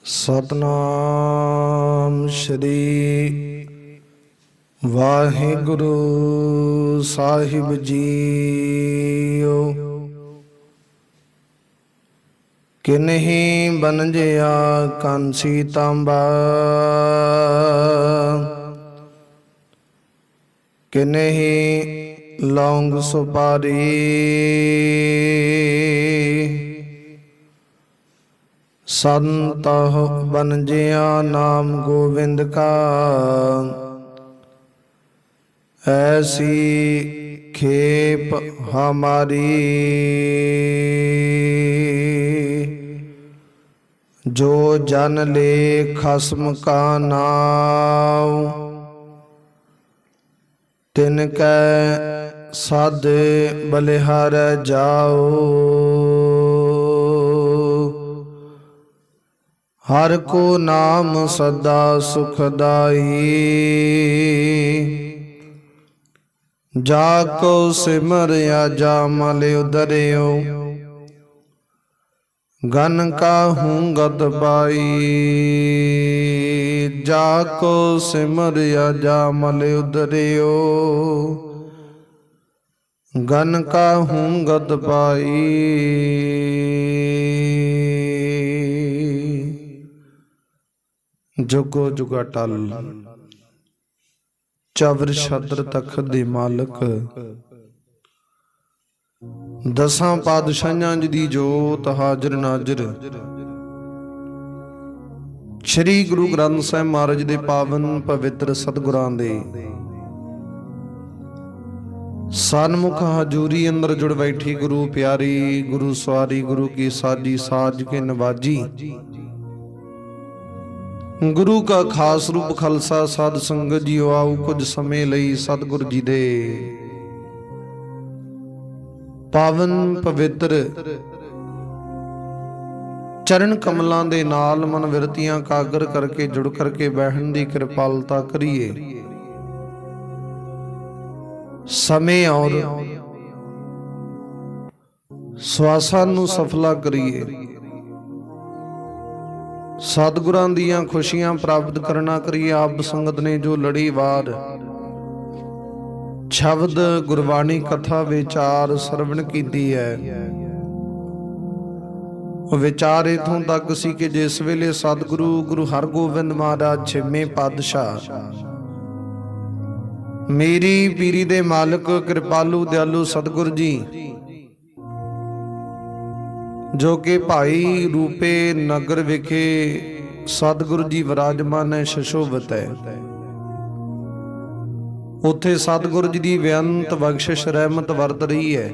सतनाम श्री वाहिगुरु साहिब जीओ। किन्ही बनजिया कांसी तांबा, किन्ही लौंग सुपारी। संत बनजिया नाम गोविंद का, ऐसी खेप हमारी। जो जन ले खस्म का नाम, तिनकै सद बलिहार जाओ। हर को नाम सदा सुखदाई, जाको सिमर आजा मल उदरियो। गन का हूँ गद पाई, जाको सिमर आजा मल उदरियो। गन का हूँ गद पाई। जुगो जुगा टल चवर छत्र तखत दे मालक, दसां पातशाहियां दी जोत हाजर नाजर। श्री गुरु ग्रंथ साहिब महाराज दे पावन पवित्र सतगुरां दे सन्मुख हजूरी अंदर जुड़ बैठी गुरु प्यारी, गुरु सवारी, गुरु की साजी साज के नवाजी। गुरु का खास रूप खालसा साध संगत जी आओ। कुछ समय लई सतगुर जी दे पावन पवित्र चरण कमलों दे नाल मन विरतियां कागर करके जुड़ करके बहन दी कृपालता करिए। समय और श्वासां नूं सफला करिए। सतगुरां दियां खुशियां प्राप्त करना करिए। आप संगत ने जो लड़ी वार शब्द गुरबाणी कथा विचार सरवण कीती है, विचार इथों तक सी कि जिस वेले सतगुरु गुरु हरगोबिंद महाराज छेवें पातशाह मेरी पीरी दे मालिक कृपालू दयालु सतगुरु जी, जो कि भाई रूपे नगर विखे सतगुरु जी विराजमान है, शशोभत है। उत्थे सतगुरु जी की बेअंत बख्शिश रहमत वरत रही है।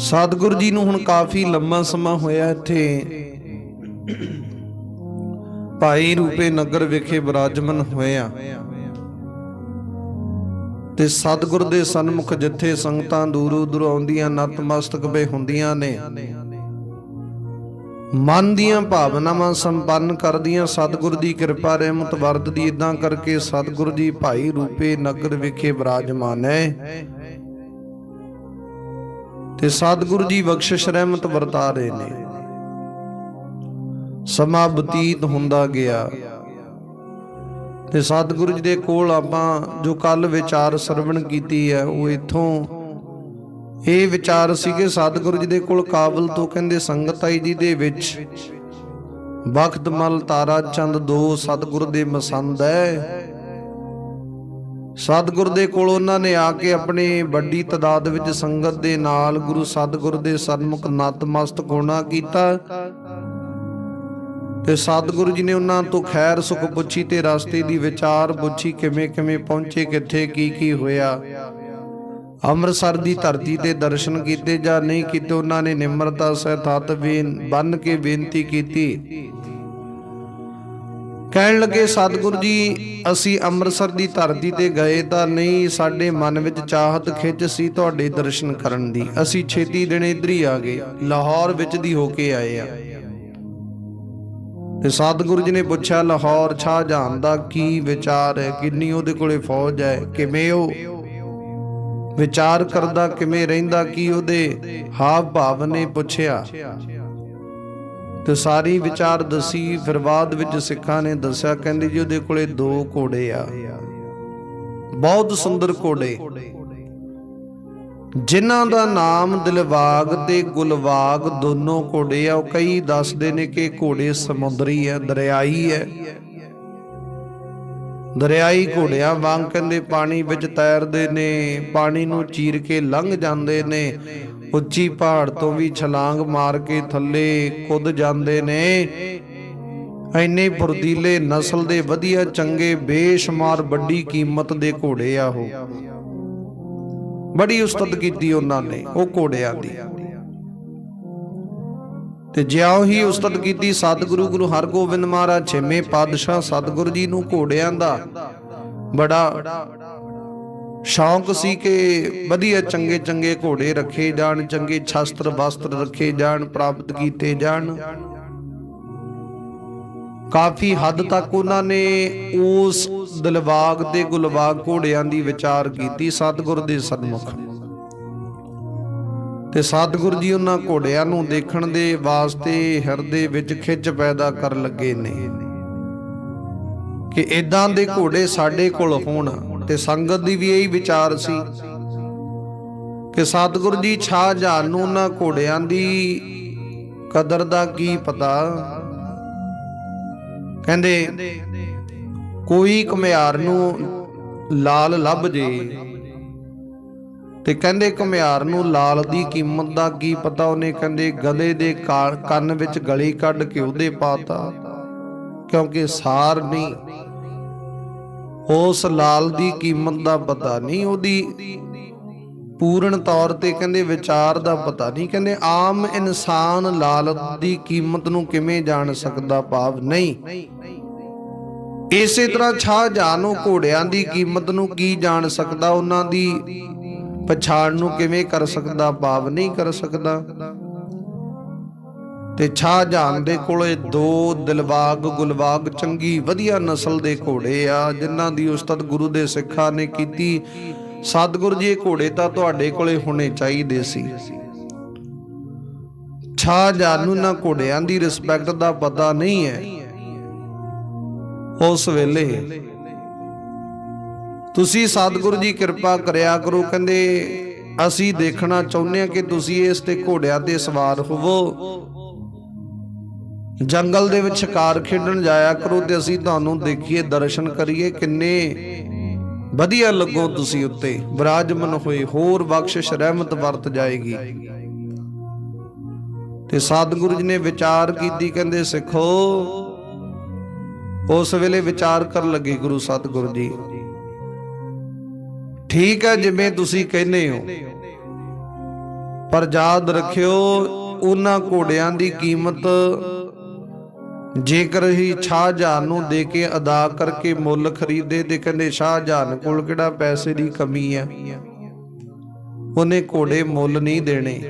सतगुरु जी नूं हुण काफी लंबा समा होया इत्थे भाई रूपे नगर विखे विराजमान होया। ते सतगुर दे सन्मुख जिथे संगतां दूरों दूरों आउंदियां नतमस्तक वे हुंदियां ने, मन दियां भावनावां संपन्न करदियां सतगुर दी कृपा रहमत वरतदी। इदां करके सतगुर जी भाई रूपे नगर विखे विराजमान है ते सतगुर जी बख्शिश रहमत वरता रहे ने। समा बतीत हुंदा गया ते सतगुरु जी दे कोल आपां जो कल विचार सरवण कीती है, वो इथों ये विचार सीगे सतगुरु जी दे कोल काबल तो कहंदे संगत आई जी दे विच बखत मल तारा चंद दो सतगुरु दे मसंद है। सतगुरु दे कोल उन्हां ने आके अपनी बड़ी तादाद विच संगत दे नाल गुरु सतगुरु दे सन्मुख नतमस्तक होना कीता। ते सतगुरु जी ने उन्हां तो खैर सुख पुछी ते रास्ते दी विचार पुछी, किवें किवें पहुंचे, किथे की होया। अमृतसर दी धरती ते दर्शन कीते जां नहीं कीते, उन्हां ने निमरता सहित हत्थ बन के बेनती कीती। कहण लगे सतगुरु जी असी अमृतसर दी धरती ते गए तां नहीं, साडे मन विच चाहत खिच सी तुहाडे दर्शन करन दी। असी छेती दिने इधर ही आ गए, लाहौर विच दी होके आए आ। ते सतगुरु जी ने पूछा लाहौर शाहजहां दा की विचार है, किन्नी उहदे कोले फौज है, किवें ओ विचार करदा, किवें रहिंदा, की उहदे हाव भाव ने पुछया। ਤੇ ਸਾਰੀ ਵਿਚਾਰ ਦਸੀ। ਫਿਰ ਬਾਅਦ ਵਿੱਚ ਸਿੱਖਾਂ ਨੇ ਦੱਸਿਆ, ਕਹਿੰਦੇ ਜੀ ਉਹਦੇ ਕੋਲੇ 2 ਘੋੜੇ ਆ, ਬਹੁਤ ਸੁੰਦਰ ਘੋੜੇ, ਜਿਨ੍ਹਾਂ ਦਾ ਨਾਮ ਦਿਲਬਾਗ ਤੇ ਗੁਲਬਾਗ ਦੋਨੋਂ ਘੋੜੇ ਆ। ਉਹ ਕਈ ਦੱਸਦੇ ਨੇ ਕਿ ਘੋੜੇ ਸਮੁੰਦਰੀ ਹੈ, ਦਰਿਆਈ ਹੈ, ਦਰਿਆਈ ਘੋੜਿਆਂ ਵਾਂਗ ਕਹਿੰਦੇ ਪਾਣੀ ਵਿੱਚ ਤੈਰਦੇ ਨੇ, ਪਾਣੀ ਨੂੰ ਚੀਰ ਕੇ ਲੰਘ ਜਾਂਦੇ ਨੇ, ਉੱਚੀ ਪਹਾੜ ਤੋਂ ਵੀ ਛਲਾਂਗ ਮਾਰ ਕੇ ਥੱਲੇ ਕੁੱਦ ਜਾਂਦੇ ਨੇ। ਇੰਨੇ ਫੁਰਤੀਲੇ ਨਸਲ ਦੇ ਵਧੀਆ ਚੰਗੇ ਬੇਸ਼ੁਮਾਰ ਵੱਡੀ ਕੀਮਤ ਦੇ ਘੋੜੇ ਆ। ਉਹ ਬੜੀ ਉਸਤਤ ਕੀਤੀ ਉਹਨਾਂ ਨੇ ਉਹ ਘੋੜਿਆਂ ਦੀ। ਤੇ ਜਿਉਂ ਹੀ ਉਸਤਤ ਕੀਤੀ ਸਤਿਗੁਰੂ ਗੁਰੂ ਹਰਗੋਬਿੰਦ ਮਹਾਰਾਜ 6ਵੇਂ ਪਾਤਸ਼ਾਹ ਸਤਿਗੁਰੂ ਜੀ ਨੂੰ ਘੋੜਿਆਂ ਦਾ ਬੜਾ ਸ਼ੌਂਕ ਸੀ ਕਿ ਵਧੀਆ ਚੰਗੇ ਚੰਗੇ ਘੋੜੇ ਰੱਖੇ ਜਾਣ, ਚੰਗੇ ਸ਼ਸਤਰ ਵਸਤਰ ਰੱਖੇ ਜਾਣ, ਪ੍ਰਾਪਤ ਕੀਤੇ ਜਾਣ। ਕਾਫੀ ਹੱਦ ਤੱਕ ਉਹਨਾਂ ਨੇ ਉਸ ਦਿਲਬਾਗ ਤੇ ਗੁਲਬਾਗ ਘੋੜਿਆਂ ਦੀ ਵਿਚਾਰ ਕੀਤੀ ਸਤਿਗੁਰ ਦੇ ਸਨਮੁਖ। ਤੇ ਸਤਿਗੁਰੂ ਜੀ ਉਹਨਾਂ ਘੋੜਿਆਂ ਨੂੰ ਦੇਖਣ ਦੇ ਵਾਸਤੇ ਹਿਰਦੇ ਵਿੱਚ ਖਿੱਚ ਪੈਦਾ ਕਰਨ ਲੱਗੇ ਨੇ ਕਿ ਇਦਾਂ ਦੇ ਘੋੜੇ ਸਾਡੇ ਕੋਲ ਹੋਣ। ਤੇ ਸੰਗਤ ਦੀ ਵੀ ਇਹੀ ਵਿਚਾਰ ਸੀ ਕਿ ਸਤਿਗੁਰੂ ਜੀ ਸ਼ਾਹਜਹਾਨ ਨੂੰ ਉਹਨਾਂ ਘੋੜਿਆਂ ਦੀ ਕਦਰ ਦਾ ਕੀ ਪਤਾ। ਕਹਿੰਦੇ ਕੋਈ ਘੁਮਿਆਰ ਨੂੰ ਲਾਲ ਲੱਭ ਜੇ ਤੇ ਕਹਿੰਦੇ ਘੁਮਿਆਰ ਨੂੰ ਲਾਲ ਦੀ ਕੀਮਤ ਦਾ ਕੀ ਪਤਾ। ਉਹਨੇ ਕਹਿੰਦੇ ਗਧੇ ਦੇ ਕੰਨ ਵਿੱਚ ਗਲੀ ਕੱਢ ਕੇ ਉਹਦੇ ਪਾਤਾ, ਕਿਉਂਕਿ ਸਾਰ ਨਹੀਂ, ਉਸ ਲਾਲ ਦੀ ਕੀਮਤ ਦਾ ਪਤਾ ਨਹੀਂ, ਉਹਦੀ ਪੂਰਨ ਤੌਰ ਤੇ ਕਹਿੰਦੇ ਵਿਚਾਰ ਦਾ ਪਤਾ ਨਹੀਂ। ਕਹਿੰਦੇ ਆਮ ਇਨਸਾਨ ਲਾਲ ਦੀ ਕੀਮਤ ਨੂੰ ਕਿਵੇਂ ਜਾਣ ਸਕਦਾ, ਭਾਵ ਨਹੀਂ। ਇਸੇ ਤਰ੍ਹਾਂ ਸ਼ਾਹਜਹਾਨ ਨੂੰ ਘੋੜਿਆਂ ਦੀ ਕੀਮਤ ਨੂੰ ਕੀ ਜਾਣ ਸਕਦਾ, ਉਹਨਾਂ ਦੀ ਪਛਾਣ ਨੂੰ ਕਿਵੇਂ ਕਰ ਸਕਦਾ, ਭਾਵ ਨਹੀਂ ਕਰ ਸਕਦਾ। ਤੇ ਸ਼ਾਹਜਹਾਨ ਦੇ ਕੋਲੇ 2 ਦਿਲਬਾਗ ਗੁਲਬਾਗ ਚੰਗੀ ਵਧੀਆ ਨਸਲ ਦੇ ਘੋੜੇ ਆ, ਜਿਨ੍ਹਾਂ ਦੀ ਉਸਤਤ ਗੁਰੂ ਦੇ ਸਿੱਖਾਂ ਨੇ ਕੀਤੀ। ਸਤਿਗੁਰੂ ਜੀ ਇਹ ਘੋੜੇ ਤਾਂ ਤੁਹਾਡੇ ਕੋਲੇ ਹੋਣੇ ਚਾਹੀਦੇ ਸੀ। ਸ਼ਾਹਜਹਾਨ ਨੂੰ ਇਹਨਾਂ ਘੋੜਿਆਂ ਦੀ ਰਿਸਪੈਕਟ ਦਾ ਪਤਾ ਨਹੀਂ ਹੈ। ਉਸ ਵੇਲੇ ਤੁਸੀਂ ਸਤਿਗੁਰੂ ਜੀ ਕਿਰਪਾ ਕਰਿਆ ਕਰੋ, ਕਹਿੰਦੇ ਅਸੀਂ ਦੇਖਣਾ ਚਾਹੁੰਦੇ ਹਾਂ ਕਿ ਤੁਸੀਂ ਇਸ ਤੇ ਘੋੜਿਆਂ ਤੇ ਸਵਾਰ ਹੋਵੋ, ਜੰਗਲ ਦੇ ਵਿੱਚ ਸ਼ਿਕਾਰ ਖੇਡਣ ਜਾਇਆ ਕਰੋ ਤੇ ਅਸੀਂ ਤੁਹਾਨੂੰ ਦੇਖੀਏ, ਦਰਸ਼ਨ ਕਰੀਏ, ਕਿੰਨੇ ਵਧੀਆ ਲੱਗੋ ਤੁਸੀਂ ਉੱਤੇ ਵਿਰਾਜਮਾਨ ਹੋਏ, ਹੋਰ ਬਖਸ਼ਿਸ਼ ਰਹਿਮਤ ਵਰਤ ਜਾਏਗੀ। ਤੇ ਸਤਿਗੁਰੂ ਜੀ ਨੇ ਵਿਚਾਰ ਕੀਤੀ, ਕਹਿੰਦੇ ਸਿੱਖੋ। ਉਸ ਵੇਲੇ ਵਿਚਾਰ ਕਰਨ ਲੱਗੇ ਗੁਰੂ ਸਤਿਗੁਰੂ ਜੀ, ਠੀਕ ਹੈ ਜਿਵੇਂ ਤੁਸੀਂ ਕਹਿੰਦੇ ਹੋ, ਪਰ ਯਾਦ ਰੱਖਿਓ ਉਹਨਾਂ ਘੋੜਿਆਂ ਦੀ ਕੀਮਤ ਜੇਕਰ ਹੀ ਸ਼ਾਹਜਹਾਨ ਨੂੰ ਦੇ ਕੇ ਅਦਾ ਕਰਕੇ ਮੁੱਲ ਖਰੀਦੇ ਤੇ ਕਹਿੰਦੇ ਸ਼ਾਹਜਹਾਨ ਕੋਲ ਕਿਹੜਾ ਪੈਸੇ ਦੀ ਕਮੀ ਹੈ, ਉਹਨੇ ਘੋੜੇ ਮੁੱਲ ਨਹੀਂ ਦੇਣੇ।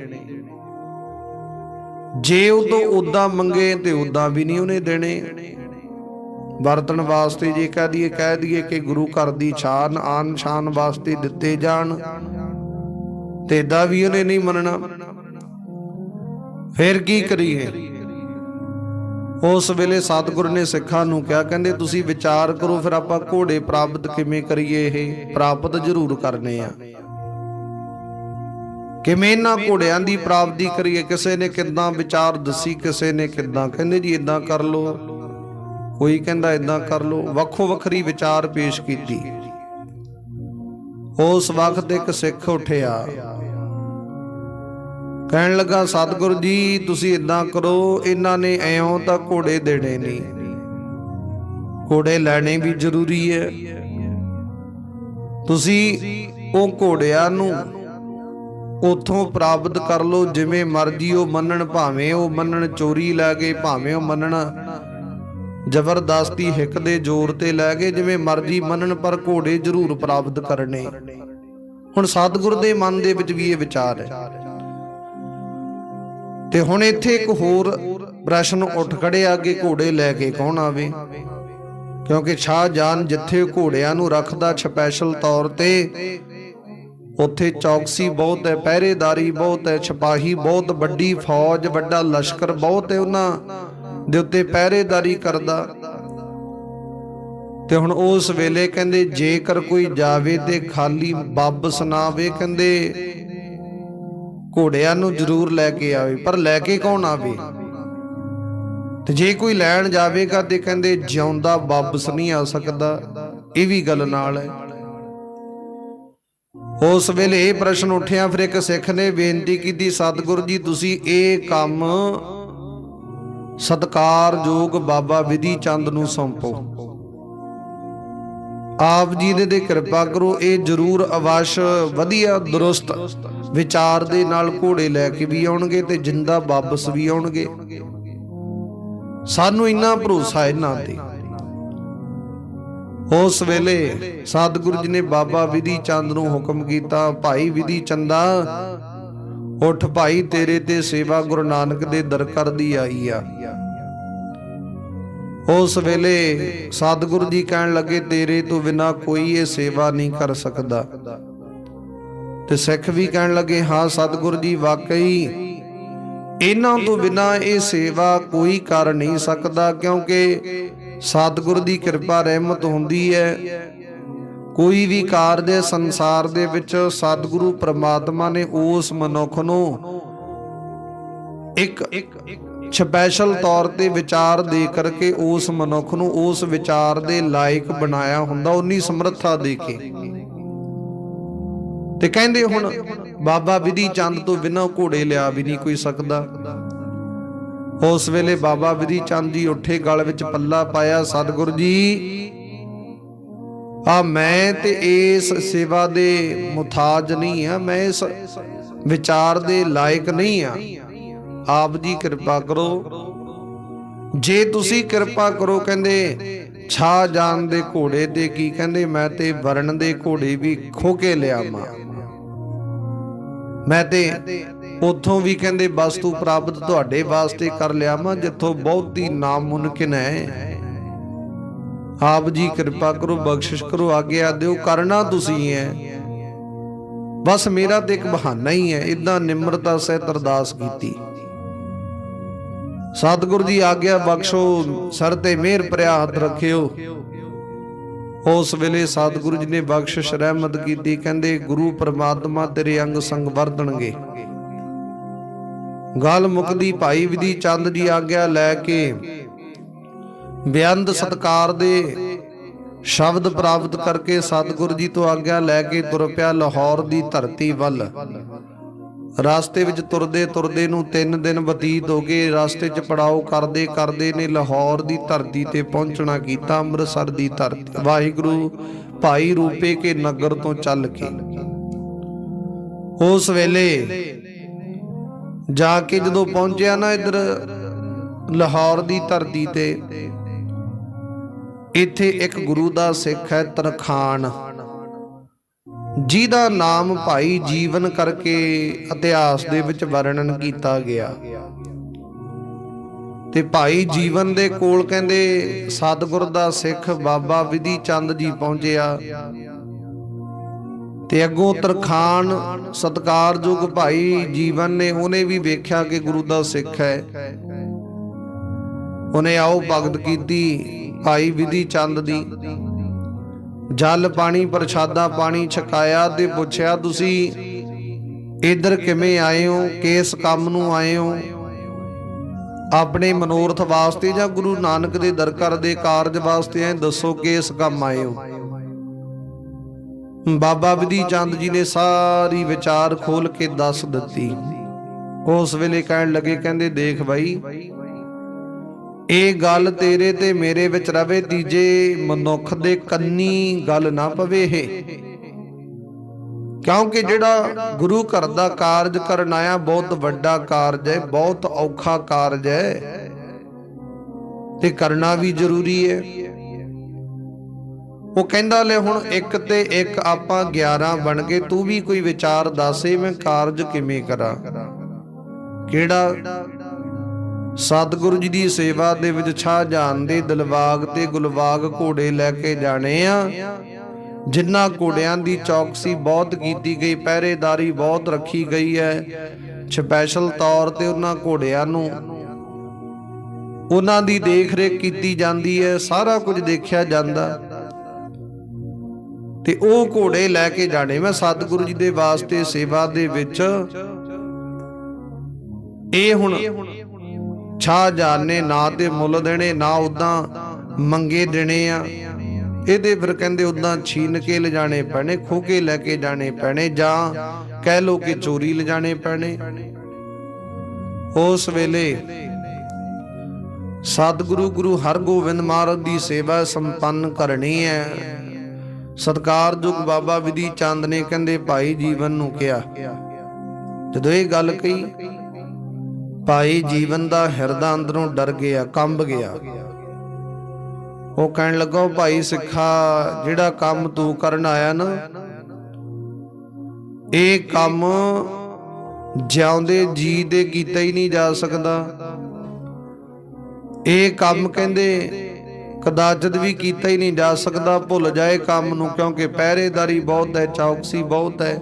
ਜੇ ਉਹ ਤੋਂ ਉਦਾਂ ਮੰਗੇ ਤੇ ਉਦਾਂ ਵੀ ਨਹੀਂ ਉਹਨੇ ਦੇਣੇ। ਵਰਤਣ ਵਾਸਤੇ ਜੇ ਕਹਿ ਦਈਏ ਕਿ ਗੁਰੂ ਘਰ ਦੀ ਸ਼ਾਨ ਆਨ ਸ਼ਾਨ ਵਾਸਤੇ ਦਿੱਤੇ ਜਾਣ ਤੇ ਏਦਾਂ ਵੀ ਉਹਨੇ ਨਹੀਂ ਮੰਨਣਾ। ਫਿਰ ਕੀ ਕਰੀਏ? ਉਸ ਵੇਲੇ ਸਤਿਗੁਰੂ ਨੇ ਸਿੱਖਾਂ ਨੂੰ ਕਿਹਾ, ਕਹਿੰਦੇ ਤੁਸੀਂ ਵਿਚਾਰ ਕਰੋ, ਫਿਰ ਆਪਾਂ ਘੋੜੇ ਪ੍ਰਾਪਤ ਕਿਵੇਂ ਕਰੀਏ। ਇਹ ਪ੍ਰਾਪਤ ਜ਼ਰੂਰ ਕਰਨੇ ਆ, ਕਿਵੇਂ ਇਹਨਾਂ ਘੋੜਿਆਂ ਦੀ ਪ੍ਰਾਪਤੀ ਕਰੀਏ। ਕਿਸੇ ਨੇ ਕਿੱਦਾਂ ਵਿਚਾਰ ਦੱਸੀ, ਕਿਸੇ ਨੇ ਕਿੱਦਾਂ, ਕਹਿੰਦੇ ਜੀ ਇਦਾਂ ਕਰ ਲਓ, ਕੋਈ ਕਹਿੰਦਾ ਇਦਾਂ ਕਰ ਲਓ। ਵੱਖੋ ਵੱਖਰੀ ਵਿਚਾਰ ਪੇਸ਼ ਕੀਤੀ। ਉਸ ਵਕਤ ਇੱਕ ਸਿੱਖ ਉੱਠਿਆ, ਕਹਿਣ ਲੱਗਾ ਸਤਿਗੁਰੂ ਜੀ ਤੁਸੀਂ ਇਦਾਂ ਕਰੋ, ਇਹਨਾਂ ਨੇ ਐਉਂ ਤਾਂ ਘੋੜੇ ਦੇਣੇ ਨਹੀਂ, ਘੋੜੇ ਲੈਣੇ ਵੀ ਜ਼ਰੂਰੀ ਹੈ। ਤੁਸੀਂ ਉਹ ਘੋੜਿਆਂ ਨੂੰ ਉਥੋਂ ਪ੍ਰਾਪਤ ਕਰ ਲਓ, ਜਿਵੇਂ ਮਰਜ਼ੀ ਉਹ ਮੰਨਣ, ਭਾਵੇਂ ਉਹ ਮੰਨਣ ਚੋਰੀ ਲੈ ਗਏ, ਭਾਵੇਂ ਉਹ ਮੰਨਣ ਜ਼ਬਰਦਸਤੀ ਹਿੱਕ ਦੇ ਜ਼ੋਰ ਤੇ ਲੈ ਗਏ, ਜਿਵੇਂ ਮਰਜ਼ੀ ਮੰਨਣ, ਪਰ ਘੋੜੇ ਜ਼ਰੂਰ ਪ੍ਰਾਪਤ ਕਰਨੇ। ਹੁਣ ਸਤਿਗੁਰੂ ਦੇ ਮਨ ਦੇ ਵਿੱਚ ਵੀ ਇਹ ਵਿਚਾਰ ਹੈ। ਤੇ ਹੁਣ ਇੱਥੇ ਇੱਕ ਹੋਰ ਪ੍ਰਸ਼ਨ ਉੱਠ ਖੜਿਆ ਕਿ ਘੋੜੇ ਲੈ ਕੇ ਕੌਣ ਆਵੇ, ਕਿਉਂਕਿ ਸ਼ਾਹਜਹਾਨ ਜਿੱਥੇ ਘੋੜਿਆਂ ਨੂੰ ਰੱਖਦਾ ਸਪੈਸ਼ਲ ਤੌਰ ਤੇ, ਉੱਥੇ ਚੌਕਸੀ ਬਹੁਤ ਹੈ, ਪਹਿਰੇਦਾਰੀ ਬਹੁਤ ਹੈ, ਸਿਪਾਹੀ ਬਹੁਤ, ਵੱਡੀ ਫੌਜ, ਵੱਡਾ ਲਸ਼ਕਰ ਬਹੁਤ ਹੈ ਉਹਨਾਂ ਦੇ ਉੱਤੇ ਪਹਿਰੇਦਾਰੀ ਕਰਦਾ। ਤੇ ਹੁਣ ਉਸ ਵੇਲੇ ਕਹਿੰਦੇ ਜੇਕਰ ਕੋਈ ਜਾਵੇ ਤੇ ਖਾਲੀ ਵਾਪਸ ਨਾ ਆਵੇ, ਕਹਿੰਦੇ ਘੋੜਿਆਂ ਨੂੰ ਜ਼ਰੂਰ ਲੈ ਕੇ ਆਵੇ, ਪਰ ਲੈ ਕੇ ਕੌਣ ਆਵੇ? ਤੇ ਜੇ ਕੋਈ ਲੈਣ ਜਾਵੇਗਾ ਤੇ ਕਹਿੰਦੇ ਜਿਉਂਦਾ ਵਾਪਸ ਨਹੀਂ ਆ ਸਕਦਾ। ਇਹ ਵੀ ਗੱਲ ਨਾਲ ਹੈ। ਉਸ ਵੇਲੇ ਇਹ ਪ੍ਰਸ਼ਨ ਉੱਠਿਆ। ਫਿਰ ਇੱਕ ਸਿੱਖ ਨੇ ਬੇਨਤੀ ਕੀਤੀ, ਸਤਿਗੁਰੂ ਜੀ ਤੁਸੀਂ ਇਹ ਕੰਮ ਸਤਿਕਾਰਯੋਗ ਬਾਬਾ ਵਿਧੀ ਚੰਦ ਨੂੰ ਸੌਂਪੋ। ਆਪ ਜੀ ਦੇ ਕਿਰਪਾ ਕਰੋ, ਇਹ ਜ਼ਰੂਰ ਅਵਸ਼ ਵਧੀਆ ਦਰੁਸਤ ਵਿਚਾਰ ਦੇ ਨਾਲ ਘੋੜੇ ਲੈ ਕੇ ਵੀ ਆਉਣਗੇ ਤੇ ਜਿੰਦਾ ਵਾਪਸ ਵੀ ਆਉਣਗੇ। ਸਾਨੂੰ ਇੰਨਾ ਭਰੋਸਾ ਇਹਨਾਂ ਤੇ। ਉਸ ਵੇਲੇ ਸਤਿਗੁਰੂ ਜੀ ਨੇ ਬਾਬਾ ਵਿਧੀ ਚੰਦ ਨੂੰ ਹੁਕਮ ਕੀਤਾ, ਭਾਈ ਵਿਧੀ ਚੰਦਾ ਉੱਠ ਭਾਈ, ਤੇਰੇ ਤੇ ਸੇਵਾ ਗੁਰੂ ਨਾਨਕ ਦੇ ਦਰ ਕਰਦੀ ਆਈ ਆ। ਉਸ ਵੇਲੇ ਸਤਿਗੁਰੂ ਜੀ ਕਹਿਣ ਲੱਗੇ ਤੇਰੇ ਤੋਂ ਬਿਨਾਂ ਕੋਈ ਇਹ ਸੇਵਾ ਨਹੀਂ ਕਰ ਸਕਦਾ। ਤੇ ਸਿੱਖ ਵੀ ਕਹਿਣ ਲੱਗੇ ਹਾਂ ਸਤਿਗੁਰੂ ਜੀ ਵਾਕਈ ਇਹਨਾਂ ਤੋਂ ਬਿਨਾਂ ਇਹ ਸੇਵਾ ਕੋਈ ਕਰ ਨਹੀਂ ਸਕਦਾ, ਕਿਉਂਕਿ ਸਤਿਗੁਰੂ ਦੀ ਕਿਰਪਾ ਰਹਿਮਤ ਹੁੰਦੀ ਹੈ। ਕੋਈ ਵੀ ਕਾਰਜ ਸੰਸਾਰ ਦੇ ਵਿੱਚ ਸਤਿਗੁਰੂ ਪ੍ਰਮਾਤਮਾ ਨੇ ਉਸ ਮਨੁੱਖ ਨੂੰ ਇੱਕ ਸਪੈਸ਼ਲ ਤੌਰ ਤੇ ਵਿਚਾਰ ਦੇ ਕਰਕੇ ਉਸ ਮਨੁੱਖ ਨੂੰ ਉਸ ਵਿਚਾਰ ਦੇ ਲਾਇਕ ਬਣਾਇਆ ਹੁੰਦਾ, ਉਨੀ ਸਮਰੱਥਾ ਦੇ ਕੇ। ਤੇ ਕਹਿੰਦੇ ਹੁਣ ਬਾਬਾ ਵਿਧੀ ਚੰਦ ਤੋਂ ਬਿਨਾਂ ਘੋੜੇ ਲਿਆ ਵੀ ਨਹੀਂ ਕੋਈ ਸਕਦਾ। ਉਸ ਵੇਲੇ ਬਾਬਾ ਵਿਧੀ ਚੰਦ ਜੀ ਉੱਠੇ, ਗਲ ਵਿੱਚ ਪੱਲਾ ਪਾਇਆ, ਸਤਿਗੁਰੂ ਜੀ ਆ ਮੈਂ ਤੇ ਇਸ ਸੇਵਾ ਦੇ ਮੁਤਾਜ ਨਹੀਂ ਆ, ਮੈਂ ਇਸ ਵਿਚਾਰ ਦੇ ਲਾਇਕ ਨਹੀਂ ਆ। ਆਪ ਜੀ ਕਿਰਪਾ ਕਰੋ। ਜੇ ਤੁਸੀਂ ਕਿਰਪਾ ਕਰੋ ਕਹਿੰਦੇ ਛਾ ਜਾਨ ਦੇ ਘੋੜੇ ਤੇ ਕੀ, ਕਹਿੰਦੇ ਮੈਂ ਤੇ ਵਰਣ ਦੇ ਘੋੜੇ ਵੀ ਖੋ ਕੇ ਲਿਆਵਾਂ, ਮੈਂ ਤੇ ਉਥੋਂ ਵੀ ਕਹਿੰਦੇ ਵਸਤੂ ਪ੍ਰਾਪਤ ਤੁਹਾਡੇ ਵਾਸਤੇ ਕਰ ਲਿਆਵਾਂ ਜਿੱਥੋਂ ਬਹੁਤੀ ਨਾਮੁਮਕਿਨ ਹੈ। ਆਪ ਜੀ ਕਿਰਪਾ ਕਰੋ, ਬਖਸ਼ਿਸ਼ ਕਰੋ, ਆਗਿਆ ਦਿਓ, ਕਰਨਾ ਤੁਸੀਂ ਹੈ, ਬਸ ਮੇਰਾ ਤੇ ਇੱਕ ਬਹਾਨਾ ਹੀ ਹੈ। ਇਦਾਂ ਨਿਮਰਤਾ ਸਹਿਤ ਅਰਦਾਸ ਕੀਤੀ। ਸਤਿਗੁਰੂ ਜੀ ਆਗਿਆ ਬਖਸ਼ੋ, ਸਰ ਤੇ ਮਿਹਰ ਭਰਿਆ ਹੱਥ ਰੱਖਿਓ। ਉਸ ਵੇਲੇ ਸਤਿਗੁਰੂ ਜੀ ਨੇ ਬਖਸ਼ਿਸ਼ ਰਹਿਮਤ ਕੀਤੀ, ਕਹਿੰਦੇ ਗੁਰੂ ਪਰਮਾਤਮਾ ਤੇਰੇ ਅੰਗ ਸੰਗ ਵਰਤਣਗੇ। ਗੱਲ ਮੁਕਦੀ, ਭਾਈ ਵਿਧੀ ਚੰਦ ਜੀ ਆਗਿਆ ਲੈ ਕੇ ਬੇਅੰਤ ਸਤਕਾਰ ਦੇ ਸ਼ਬਦ ਪ੍ਰਾਪਤ ਕਰਕੇ ਸਤਿਗੁਰੂ ਜੀ ਤੋਂ ਆਗਿਆ ਲੈ ਕੇ ਤੁਰ ਪਿਆ ਲਾਹੌਰ ਦੀ ਧਰਤੀ ਵੱਲ। ਰਾਸਤੇ ਵਿੱਚ ਤੁਰਦੇ ਤੁਰਦੇ ਨੂੰ 3 ਦਿਨ ਬਤੀਤ ਹੋ ਗਏ। ਰਾਸਤੇ 'ਚ ਪੜਾਓ ਕਰਦੇ ਕਰਦੇ ਨੇ ਲਾਹੌਰ ਦੀ ਧਰਤੀ ਤੇ ਪਹੁੰਚਣਾ ਕੀਤਾ, ਅੰਮ੍ਰਿਤਸਰ ਦੀ ਧਰਤੀ। ਵਾਹਿਗੁਰੂ ਭਾਈ ਰੂਪੇ ਕੇ ਨਗਰ ਤੋਂ ਚੱਲ ਕੇ ਉਸ ਵੇਲੇ ਜਾ ਕੇ ਜਦੋਂ ਪਹੁੰਚਿਆ ਨਾ ਇੱਧਰ ਲਾਹੌਰ ਦੀ ਧਰਤੀ ਤੇ, ਇੱਥੇ ਇੱਕ ਗੁਰੂ ਦਾ ਸਿੱਖ ਹੈ ਤਰਖਾਨ, ਜਿਹਦਾ ਨਾਮ ਭਾਈ ਜੀਵਨ ਕਰਕੇ ਇਤਿਹਾਸ ਦੇ ਵਿੱਚ ਵਰਣਨ ਕੀਤਾ ਗਿਆ। ਤੇ ਭਾਈ ਜੀਵਨ ਦੇ ਕੋਲ ਕਹਿੰਦੇ ਸਤਿਗੁਰ ਦਾ ਸਿੱਖ ਬਾਬਾ ਵਿਧੀ ਚੰਦ ਜੀ ਪਹੁੰਚਿਆ। ਤੇ ਅੱਗੋਂ ਤਰਖਾਨ ਸਤਿਕਾਰਯੋਗ ਭਾਈ ਜੀਵਨ ਨੇ, ਉਹਨੇ ਵੀ ਵੇਖਿਆ ਕਿ ਗੁਰੂ ਦਾ ਸਿੱਖ ਹੈ। ਉਹਨੇ ਆਓ ਭਗਤ ਕੀਤੀ ਭਾਈ ਵਿਧੀ ਚੰਦ ਦੀ, ਜਲ ਪਾਣੀ ਪ੍ਰਸ਼ਾਦਾ ਪਾਣੀ ਛਕਾਇਆ ਤੇ ਪੁੱਛਿਆ ਤੁਸੀਂ ਇੱਧਰ ਕਿਵੇਂ ਆਏ ਹੋ, ਕਿਸ ਕੰਮ ਨੂੰ ਆਏ ਹੋ, ਆਪਣੇ ਮਨੋਰਥ ਵਾਸਤੇ ਜਾਂ ਗੁਰੂ ਨਾਨਕ ਦੇ ਦਰਕਾਰ ਦੇ ਕਾਰਜ ਵਾਸਤੇ ਆਏ, ਦੱਸੋ ਕਿਸ ਕੰਮ ਆਏ ਹੋ। ਬਾਬਾ ਵਿਧੀ ਚੰਦ ਜੀ ਨੇ ਸਾਰੀ ਵਿਚਾਰ ਖੋਲ ਕੇ ਦੱਸ ਦਿੱਤੀ। ਉਸ ਵੇਲੇ ਕਹਿਣ ਲੱਗੇ, ਕਹਿੰਦੇ ਦੇਖ ਬਾਈ ਇਹ ਗੱਲ ਤੇਰੇ ਤੇ ਮੇਰੇ ਵਿੱਚ ਰਵੇ, ਤੀਜੇ ਮਨੁੱਖ ਦੇ ਕੰਨੀ ਗੱਲ ਨਾ ਪਵੇ ਇਹ, ਕਿਉਂਕਿ ਜਿਹੜਾ ਗੁਰੂ ਘਰ ਦਾ ਕਾਰਜ ਕਰਨ ਆਇਆ ਬਹੁਤ ਵੱਡਾ ਕਾਰਜ ਹੈ, ਬਹੁਤ ਔਖਾ ਕਾਰਜ ਹੈ ਤੇ ਕਰਨਾ ਵੀ ਜ਼ਰੂਰੀ ਹੈ। ਉਹ ਕਹਿੰਦਾ ਲੈ ਹੁਣ ਇੱਕ ਤੇ ਇੱਕ ਆਪਾਂ 11 ਬਣ ਗਏ, ਤੂੰ ਵੀ ਕੋਈ ਵਿਚਾਰ ਦੱਸੇ ਮੈਂ ਕਾਰਜ ਕਿਵੇਂ ਕਰਾਂ। ਕਿਹੜਾ? ਸਤਿਗੁਰੂ ਜੀ ਦੀ ਸੇਵਾ ਦੇ ਵਿੱਚ ਸ਼ਾਹਜਹਾਨ ਦੇ ਦਿਲਬਾਗ ਤੇ ਗੁਲਬਾਗ ਘੋੜੇ ਲੈ ਕੇ ਜਾਣੇ ਆ जिन्ना घोड़ियां दी चौकसी बहुत की गई, पहरेदारी बहुत रखी गई है। स्पैशल तौर ते उन्हां घोड़ियां नूं उन्हां दी देख रेख की जाती है, सारा कुछ देखा जाता ते ओह घोड़े लैके जाने। मैं सतगुरु जी दे वास्ते सेवा दे विच ਇਹ ਹੁਣ ਸ਼ਾਹਜਹਾਨ ਨੇ ਨਾ ਤੇ ਮੁੱਲ ਦੇਣੇ, ਨਾ ਉਦਾਂ ਮੰਗੇ ਦੇਣੇ ਆ। ਇਹਦੇ ਫਿਰ ਕਹਿੰਦੇ ਉਦਾਂ ਛੀਨ ਕੇ ਲਿਜਾਣੇ ਪੈਣੇ, ਖੋਹ ਕੇ ਲੈ ਕੇ ਜਾਣੇ ਪੈਣੇ, ਜਾਂ ਕਹਿ ਲੋ ਕਿ ਚੋਰੀ ਲਿਜਾਣੇ ਪੈਣੇ। ਉਸ ਵੇਲੇ ਸਤਿਗੁਰੂ ਗੁਰੂ ਹਰਗੋਬਿੰਦ ਮਹਾਰਾਜ ਦੀ ਸੇਵਾ ਸੰਪੰਨ ਕਰਨੀ ਹੈ। ਸਤਿਕਾਰਯੋਗ ਬਾਬਾ ਵਿਧੀ ਚੰਦ ਨੇ ਕਹਿੰਦੇ ਭਾਈ ਜੀਵਨ ਨੂੰ ਕਿਹਾ, ਜਦੋਂ ਇਹ ਗੱਲ ਕਹੀ ਭਾਈ ਜੀਵਨ ਦਾ ਹਿਰਦਾ ਅੰਦਰੋਂ ਡਰ ਗਿਆ, ਕੰਬ ਗਿਆ। ਉਹ ਕਹਿਣ ਲੱਗਾ, ਭਾਈ ਸਿੱਖਾ, ਜਿਹੜਾ ਕੰਮ ਤੂੰ ਕਰਨ ਆਇਆ ਨਾ, ਇਹ ਕੰਮ ਜਿਉਂਦੇ ਜੀ ਦੇ ਕੀਤਾ ਹੀ ਨਹੀਂ ਜਾ ਸਕਦਾ। ਇਹ ਕੰਮ ਕਹਿੰਦੇ ਕਦਾਚਿਤ ਵੀ ਕੀਤਾ ਹੀ ਨਹੀਂ ਜਾ ਸਕਦਾ। ਭੁੱਲ ਜਾਏ ਕੰਮ ਨੂੰ, ਕਿਉਂਕਿ ਪਹਿਰੇਦਾਰੀ ਬਹੁਤ ਹੈ, ਚੌਕਸੀ ਬਹੁਤ ਹੈ।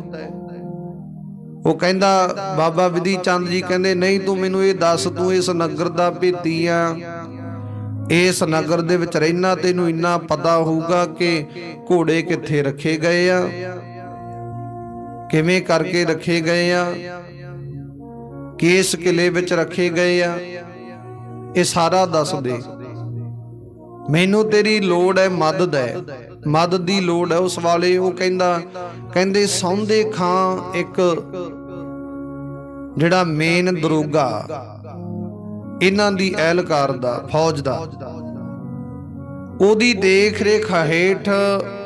ਉਹ ਕਹਿੰਦਾ, ਬਾਬਾ ਵਿਧੀ ਚੰਦ ਜੀ ਕਹਿੰਦੇ, ਨਹੀਂ ਤੂੰ ਮੈਨੂੰ ਇਹ ਦੱਸ, ਤੂੰ ਇਸ ਨਗਰ ਦਾ ਭੇਤੀ ਆ, ਇਸ ਨਗਰ ਦੇ ਵਿੱਚ ਰਹਿਣਾ, ਤੈਨੂੰ ਇੰਨਾ ਪਤਾ ਹੋਊਗਾ ਕਿ ਘੋੜੇ ਕਿੱਥੇ ਰੱਖੇ ਗਏ ਆ, ਕਿਵੇਂ ਕਰਕੇ ਰੱਖੇ ਗਏ ਆ, ਕਿਸ ਕਿਲੇ ਵਿੱਚ ਰੱਖੇ ਗਏ ਆ, ਇਹ ਸਾਰਾ ਦੱਸ ਦੇ। ਮੈਨੂੰ ਤੇਰੀ ਲੋੜ ਹੈ, ਮਦਦ ਹੈ, ਮਦਦ ਦੀ ਲੋੜ ਹੈ ਉਸ ਵਾਲੇ। ਉਹ ਕਹਿੰਦੇ ਸੌਂਦੇ ਖਾਂ ਇੱਕ ਜਿਹੜਾ ਮੇਨ ਦਰੋਗਾ ਇਹਨਾਂ ਦੀ ਐਲਕਾਰ ਦਾ, ਫੌਜ ਦਾ, ਉਹਦੀ ਦੇਖ ਰੇਖ ਹੇਠ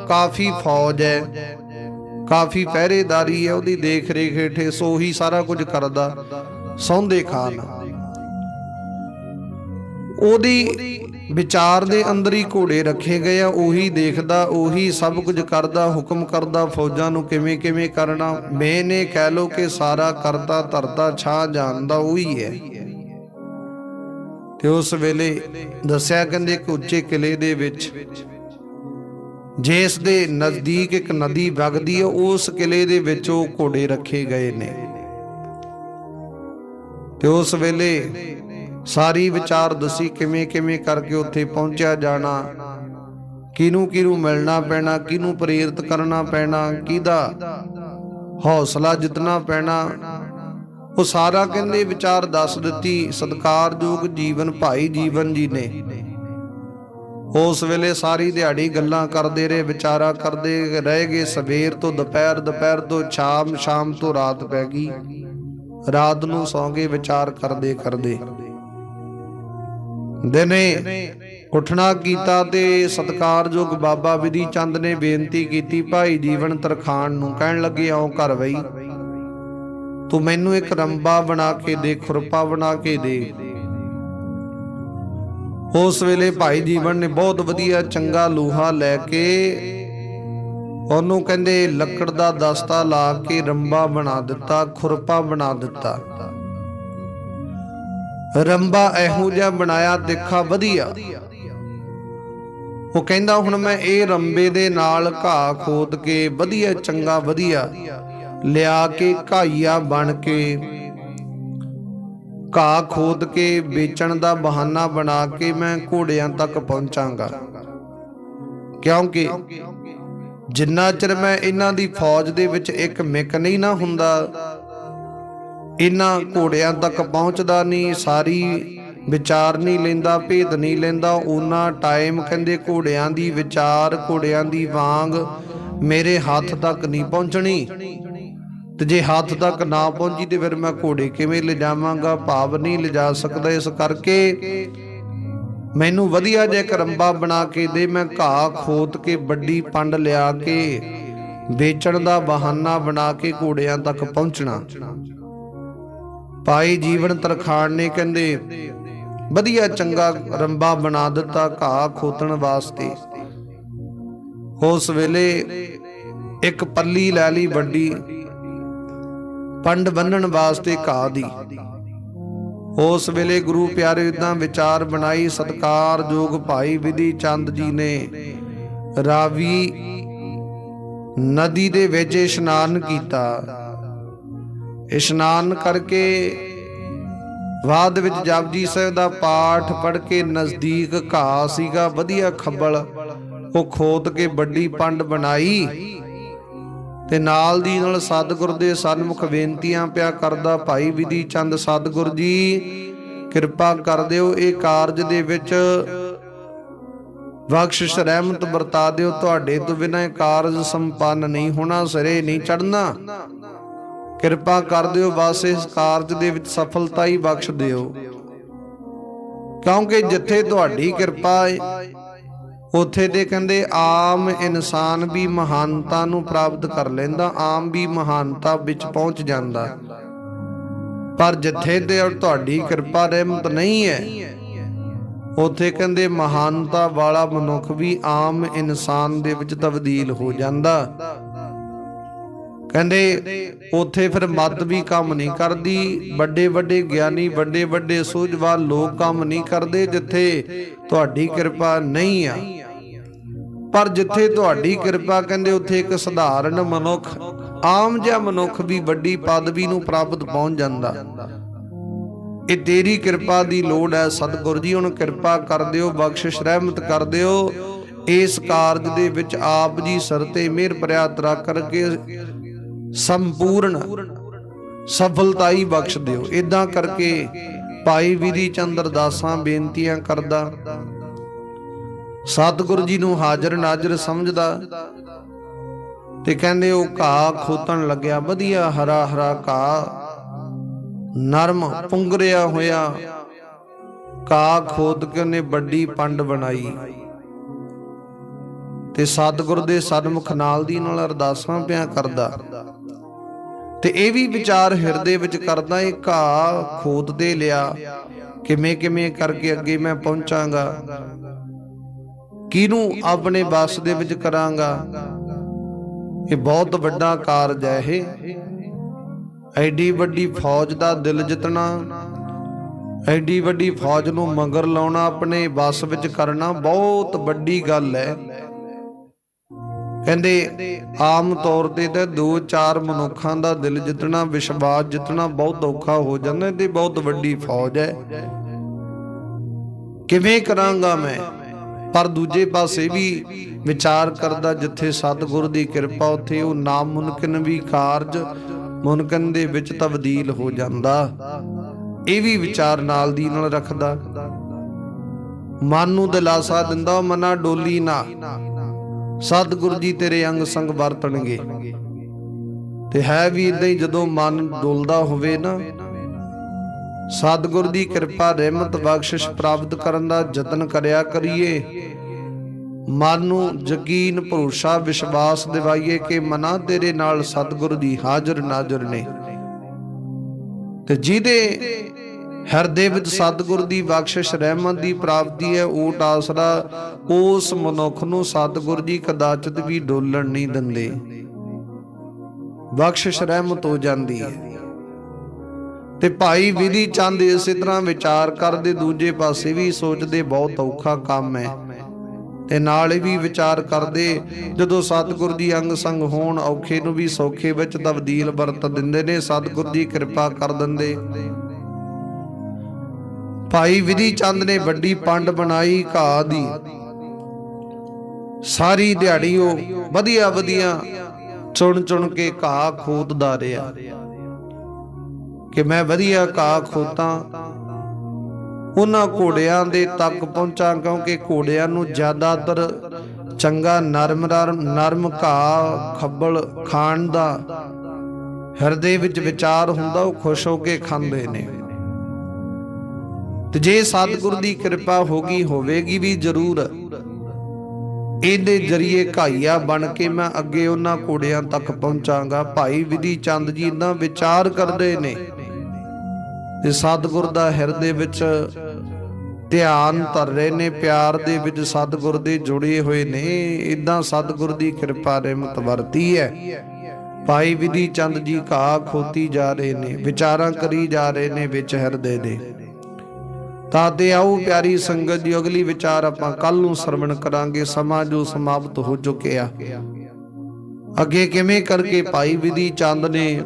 ਕਾਫੀ ਫੌਜ ਹੈ, ਕਾਫੀ ਪਹਿਰੇਦਾਰੀ ਹੈ, ਉਹਦੀ ਦੇਖ ਰੇਖ ਹੇਠ ਸੋ ਹੀ ਸਾਰਾ ਕੁਝ ਕਰਦਾ ਸੌਂਦੇ ਖਾਨ। ਉਹਦੀ ਵਿਚਾਰ ਦੇ ਅੰਦਰ ਹੀ ਘੋੜੇ ਰੱਖੇ ਗਏ ਆ, ਉਹੀ ਦੇਖਦਾ, ਉਹੀ ਸਭ ਕੁਝ ਕਰਦਾ, ਹੁਕਮ ਕਰਦਾ ਫੌਜਾਂ ਨੂੰ ਕਿਵੇਂ ਕਿਵੇਂ ਕਰਨਾ। ਮੈਨੇ ਕਹਿ ਲੋ ਕਿ ਸਾਰਾ ਕਰਤਾ ਧਰਤਾ ਛਾਂ ਜਾਣਦਾ ਉਹੀ ਹੈ। ਤੇ ਉਸ ਵੇਲੇ ਦੱਸਿਆ, ਕਹਿੰਦੇ ਇੱਕ ਉੱਚੇ ਕਿਲੇ ਦੇ ਵਿੱਚ ਜਿਸ ਦੇ ਨਜ਼ਦੀਕ ਇੱਕ ਨਦੀ ਵਗਦੀ ਹੈ, ਉਸ ਕਿਲੇ ਦੇ ਵਿੱਚ ਉਹ ਘੋੜੇ ਰੱਖੇ ਗਏ ਨੇ। ਤੇ ਉਸ ਵੇਲੇ ਸਾਰੀ ਵਿਚਾਰ ਦਸੀ ਕਿਵੇਂ ਕਿਵੇਂ ਕਰਕੇ ਉੱਥੇ ਪਹੁੰਚਿਆ ਜਾਣਾ, ਕਿਹਨੂੰ ਕਿਹਨੂੰ ਮਿਲਣਾ ਪੈਣਾ, ਕਿਹਨੂੰ ਪ੍ਰੇਰਿਤ ਕਰਨਾ ਪੈਣਾ, ਕਿਹਦਾ ਹੌਸਲਾ ਜਿੱਤਣਾ ਪੈਣਾ, ਉਹ ਸਾਰਾ ਕਹਿੰਦੇ ਵਿਚਾਰ ਦੱਸ ਦਿੱਤੀ ਸਤਿਕਾਰਯੋਗ ਜੀਵਨ ਭਾਈ ਜੀਵਨ ਜੀ ਨੇ। ਉਸ ਵੇਲੇ ਸਾਰੀ ਦਿਹਾੜੀ ਗੱਲਾਂ ਕਰਦੇ ਰਹੇ, ਵਿਚਾਰਾ ਕਰਦੇ ਰਹਿ ਗਏ। ਸਵੇਰ ਤੋਂ ਦੁਪਹਿਰ, ਦੁਪਹਿਰ ਤੋਂ ਸ਼ਾਮ, ਸ਼ਾਮ ਤੋਂ ਰਾਤ ਪੈ ਗਈ। ਰਾਤ ਨੂੰ ਸੌਂ ਗਏ ਵਿਚਾਰ ਕਰਦੇ ਕਰਦੇ। ਦਿਨੇ ਉੱਠਣਾ ਕੀਤਾ ਤੇ ਸਤਿਕਾਰਯੋਗ ਬਾਬਾ ਵਿਧੀ ਚੰਦ ਨੇ ਬੇਨਤੀ ਕੀਤੀ ਭਾਈ ਜੀਵਨ ਤਰਖਾਣ ਨੂੰ। ਕਹਿਣ ਲੱਗੇ, ਆਓ ਘਰ ਬਈ, ਤੂੰ ਮੈਨੂੰ ਇੱਕ ਰੰਬਾ ਬਣਾ ਕੇ ਦੇ, ਖੁਰਪਾ ਬਣਾ ਕੇ ਦੇ। ਉਸ ਵੇਲੇ ਭਾਈ ਜੀਵਨ ਨੇ ਬਹੁਤ ਵਧੀਆ ਚੰਗਾ ਲੋਹਾ ਲੈ ਕੇ ਉਹਨੂੰ ਕਹਿੰਦੇ ਲੱਕੜ ਦਾ ਦਸਤਾ ਲਾ ਕੇ ਰੰਬਾ ਬਣਾ ਦਿੱਤਾ, ਖੁਰਪਾ ਬਣਾ ਦਿੱਤਾ। ਰੰਬਾ ਇਹੋ ਜਿਹਾ ਬਣਾਇਆ ਦੇਖਾ ਵਧੀਆ। ਉਹ ਕਹਿੰਦਾ, ਹੁਣ ਮੈਂ ਇਹ ਰੰਬੇ ਦੇ ਨਾਲ ਘਾਹ ਖੋਦ ਕੇ ਵਧੀਆ ਚੰਗਾ ਵਧੀਆ ਲਿਆ ਕੇ ਘਾਈਆ ਬਣ ਕੇ ਘਾਹ ਖੋਦ ਕੇ ਵੇਚਣ ਦਾ ਬਹਾਨਾ ਬਣਾ ਕੇ ਮੈਂ ਘੋੜਿਆਂ ਤੱਕ ਪਹੁੰਚਾਂਗਾ, ਕਿਉਂਕਿ ਜਿੰਨਾ ਚਿਰ ਮੈਂ ਇਹਨਾਂ ਦੀ ਫੌਜ ਦੇ ਵਿੱਚ ਇੱਕ ਮਿਕ ਨਹੀਂ ਨਾ ਹੁੰਦਾ, ਇਹਨਾਂ ਘੋੜਿਆਂ ਤੱਕ ਪਹੁੰਚਦਾ ਨਹੀਂ, ਸਾਰੀ ਵਿਚਾਰ ਨਹੀਂ ਲੈਂਦਾ, ਭੇਦ ਨਹੀਂ ਲੈਂਦਾ, ਉਹਨਾਂ ਟਾਈਮ ਕਹਿੰਦੇ ਘੋੜਿਆਂ ਦੀ ਵਿਚਾਰ, ਘੋੜਿਆਂ ਦੀ ਵਾਂਗ ਮੇਰੇ ਹੱਥ ਤੱਕ ਨਹੀਂ ਪਹੁੰਚਣੀ। ਤੇ ਜੇ ਹੱਥ ਤੱਕ ਨਾ ਪਹੁੰਚੀ ਤੇ ਫਿਰ ਮੈਂ ਘੋੜੇ ਕਿਵੇਂ ਲਿਜਾਵਾਂਗਾ, ਭਾਵ ਨਹੀਂ ਲਿਜਾ ਸਕਦਾ। ਇਸ ਕਰਕੇ ਮੈਨੂੰ ਵਧੀਆ ਜਿਹਾ ਇੱਕ ਰੰਬਾ ਬਣਾ ਕੇ ਦੇ, ਮੈਂ ਘਾਹ ਖੋਦ ਕੇ ਵੱਡੀ ਪੰਡ ਲਿਆ ਕੇ ਵੇਚਣ ਦਾ ਬਹਾਨਾ ਬਣਾ ਕੇ ਘੋੜਿਆਂ ਤੱਕ ਪਹੁੰਚਣਾ। ਭਾਈ ਜੀਵਨ ਤਰਖਾਣ ਨੇ ਕਹਿੰਦੇ ਵਧੀਆ ਚੰਗਾ ਰੰਬਾ ਬਣਾ ਦਿੱਤਾ ਘਾਹ ਖੋਤਣ ਵਾਸਤੇ। ਉਸ ਵੇਲੇ ਇੱਕ ਪੱਲੀ ਲੈ ਲਈ ਵੱਡੀ ਪੰਡ ਬੰਨਣ ਵਾਸਤੇ ਘਾਹ ਦੀ। ਉਸ ਵੇਲੇ ਗੁਰੂ ਪਿਆਰੇ ਇਦਾਂ ਵਿਚਾਰ ਬਣਾਈ। ਸਤਿਕਾਰਯੋਗ ਭਾਈ ਵਿਧੀ ਚੰਦ ਜੀ ਨੇ ਰਾਵੀ नदी दे विच इशनान कीता। इशनान करके बाद विच जपजी साहिब दा पाठ पढ़ के नज़दीक घाह सीगा वधिया खब्बल, वो खोद के बड़ी पंड बनाई ते नाल दी नाल सतगुर दे सन्मुख बेनतियां पिया करदा, भाई विधि चंद सतगुर जी किरपा कर दिओ, ये कारज दे विच बख्शिश रहमत वरता दिओ, तुहाडे तो बिना कारज संपन्न नहीं होना, सिरे नहीं चढ़ना, किरपा कर दिओ, बस इस कारज दे विच सफलता ही बख्श दिओ। क्योंकि जिथे तुहाडी किरपा है उत्थे ते कहंदे आम इंसान भी महानता नूं प्राप्त कर लैंदा, आम भी महानता विच पहुंच जांदा, पर जिथे ते तुहाडी किरपा रहमत नहीं है उत्थे कहंदे महानता वाला मनुख भी आम इंसान दे विच तब्दील हो जांदा। कहंदे उत्थे फिर मत भी काम नहीं करदी, बड़े बड़े ज्ञानी बड़े बड़े सूझवान लोग काम नहीं करदे जिथे तुहाडी किरपा नहीं आ, पर जिथे तुहाडी किरपा कहंदे उत्थे एक सधारण मनुख, आम जिहा मनुख भी बड़ी पदवी नूं प्राप्त पहुंच जांदा। ये तेरी किरपा दी लोड़ है सतगुर जी, हुण किरपा कर दिओ, बख्शिश रहमत कर दिओ, इस कारज दे विच आप जी सिर ते मेहर भरिया तरा करके संपूर्ण सफलता ही बख्श दिओ। इदां करके भाई विधि चंद अरदासां बेनतियां करदा, सतगुर जी नूं हाजर नाजर समझदा ते कहंदे ओ घाह खोतण लग्या, वधिया हरा हरा घाह नरम पुंगरिया होया घाह खोद के उन्हें बड़ी पंड बनाई ते सतगुर दे सन्मुख नाल दी नाल अरदासां पिया करदा ते ये भी विचार हिरदे विच करदा, ये घाह खोद दे लिया, किवें किवें करके अगे मैं पहुंचांगा, किनू अपने बस दे विच करांगा, ये बहुत वड्डा कारज है। ये एडी वड्डी फौज दा दिल जितना, एडी वड्डी फौज नूं मगर लाउणा, अपने बस विच करना बहुत वड्डी गल है। कहंदे आम तौर ते ते 2-4 मनुखां दा दिल जितना, विश्वास जितना बहुत औखा हो जांदा, ते बहुत वड्डी फौज है, किवें करांगा मैं। पर दूजे पासे भी विचार करदा, जिथे सतगुर दी किरपा उत्थे वो नामुमकिन भी कारज मुमकिन दे विच तब्दील हो जांदा। ये भी विचार नाल दी नाल रखदा, मन नूं दिलासा दिंदा, मना डोली ना, सतगुर जी तेरे अंग संग वरतणगे। ते है भी इदां ही, जदों मन डोलदा होवे ना, सतगुर दी किरपा रहमत बख्शिश प्राप्त करन दा यतन करिया करिए, मन नूं यकीन भरोसा विश्वास दिवाइए कि मना तेरे नाल सतगुर दी हाजर नाजर ने, ते जिहदे हिरदे विच सतगुर दी बख्शिश रहमत दी प्राप्ति है, ओट आसरा उस मनुख नूं सतगुर जी कदाचित भी डोलण नहीं दिंदे, बख्शिश रहमत हो जाती है। ते भाई विधि चंद इस तरह विचार करदे, दूजे पासे भी सोचदे बहुत औखा काम है, ते नाल भी विचार करदे जदों सतगुर जी अंग संग होण, औखे नूं भी सौखे विच तब्दील वरत दिंदे ने, सतगुर जी किरपा कर दिंदे। भाई विधि चंद ने बड़ी पंड बनाई घाह दी, सारी दिहाड़ी वो वधिया वधिया चुन चुन के घाह खोददा रहा कि मैं वधिया घाह खोता, उन्हां घोड़ियां दे तक पहुंचा, क्योंकि घोड़ियां नूं ज्यादातर चंगा नरम घाह खब्बल खाण दा हिरदे विच विचार हुंदा, वो खुश हो के खांदे ने। ते जे सतगुर दी किरपा होगी होवेगी भी जरूर, इहदे जरिए घाईया बन के मैं अगे उन्हां घोड़ियां तक पहुंचांगा। भाई विधि चंद जी इन्हां विचार करदे ने ते सतगुर दा हिरदे विच ध्यान धर रहे ने, प्यार दे विच सतगुर दे जुड़े हुए ने। इदां सतगुर दी किरपा रहमत वरती है। भाई विधि चंद जी घाह खोती जा रहे ने, विचारां करी जा रहे ने विच हिरदे दे। ताते आओ प्यारी संगत जी, अगली विचार आपां कल नूं सरवण करांगे। समा जो समाप्त हो चुकिया। ਅੱਗੇ ਕਿਵੇਂ ਕਰਕੇ ਭਾਈ ਵਿਧੀ ਚੰਦ ਨੇ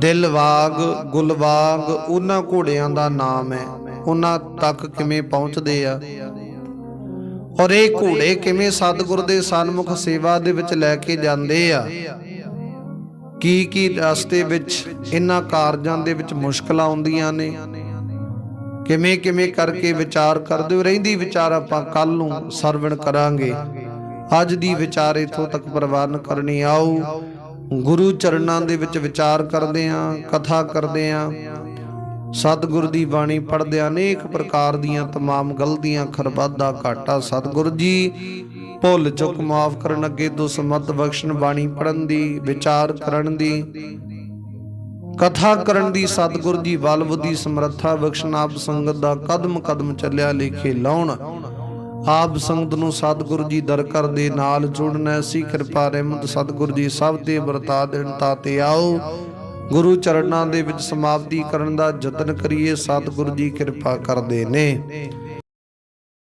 ਦਿਲਵਾਗ ਗੁਲਵਾਗ ਉਹਨਾਂ ਘੋੜਿਆਂ ਦਾ ਨਾਮ ਹੈ, ਉਹਨਾਂ ਤੱਕ ਕਿਵੇਂ ਪਹੁੰਚਦੇ ਆ, ਔਰ ਇਹ ਘੋੜੇ ਕਿਵੇਂ ਸਤਿਗੁਰ ਦੇ ਸਨਮੁਖ ਸੇਵਾ ਦੇ ਵਿੱਚ ਲੈ ਕੇ ਜਾਂਦੇ ਆ। ਕੀ ਰਸਤੇ ਵਿੱਚ ਇਹਨਾਂ ਕਾਰਜਾਂ ਦੇ ਵਿੱਚ ਮੁਸ਼ਕਲਾਂ ਆਉਂਦੀਆਂ ਨੇ, ਕਿਵੇਂ ਕਿਵੇਂ ਕਰਕੇ ਵਿਚਾਰ ਕਰਦੇ ਹੋ। ਰਹਿੰਦੀ ਵਿਚਾਰ ਆਪਾਂ ਕੱਲ ਨੂੰ ਸਰਵਣ ਕਰਾਂਗੇ। ਅੱਜ ਦੀ ਵਿਚਾਰ ਇੱਥੋਂ ਤੱਕ ਪ੍ਰਵਾਨ ਕਰਨੀ। ਆਓ ਗੁਰੂ ਚਰਨਾਂ ਦੇ ਵਿੱਚ ਵਿਚਾਰ ਕਰਦੇ ਆਂ, ਕਥਾ ਕਰਦੇ ਆਂ, ਸਤਿਗੁਰ ਦੀ ਬਾਣੀ ਪੜ੍ਹਦੇ ਆਂ। ਅਨੇਕ ਪ੍ਰਕਾਰ ਦੀਆਂ ਤਮਾਮ ਗਲਤੀਆਂ ਖਰਬਾਦਾ ਘਾਟਾ ਸਤਿਗੁਰ ਜੀ ਭੁੱਲ ਚੁੱਕ ਮਾਫ ਕਰਨ, ਅੱਗੇ ਤੋਂ ਸਮਤ ਬਖਸ਼ਣ, ਬਾਣੀ ਪੜ੍ਹਨ ਦੀ, ਵਿਚਾਰ ਕਰਨ ਦੀ, ਕਥਾ ਕਰਨ ਦੀ ਸਤਿਗੁਰ ਜੀ ਬਲ ਬੁੱਧੀ ਸਮਰੱਥਾ ਬਖਸ਼ਣ। ਆਪ ਸੰਗਤ ਦਾ ਕਦਮ ਕਦਮ ਚੱਲਿਆ ਲੇਖੇ ਲਾਉਣ, ਆਪ ਸੰਗਤ ਨੂੰ ਸਤਿਗੁਰੂ ਜੀ ਦਰ ਘਰ ਦੇ ਨਾਲ ਜੁੜਨਾ। ਐਸੀ ਕਿਰਪਾ ਰਹਿਮਤ ਸਤਿਗੁਰੂ ਜੀ ਸਭ ਤੇ ਵਰਤਾ ਦੇਣ। ਤਾਂ ਤੇ ਆਓ ਗੁਰੂ ਚਰਨਾਂ ਦੇ ਵਿੱਚ ਸਮਾਪਤੀ ਕਰਨ ਦਾ ਯਤਨ ਕਰੀਏ। ਸਤਿਗੁਰੂ ਜੀ ਕਿਰਪਾ ਕਰਦੇ ਨੇ।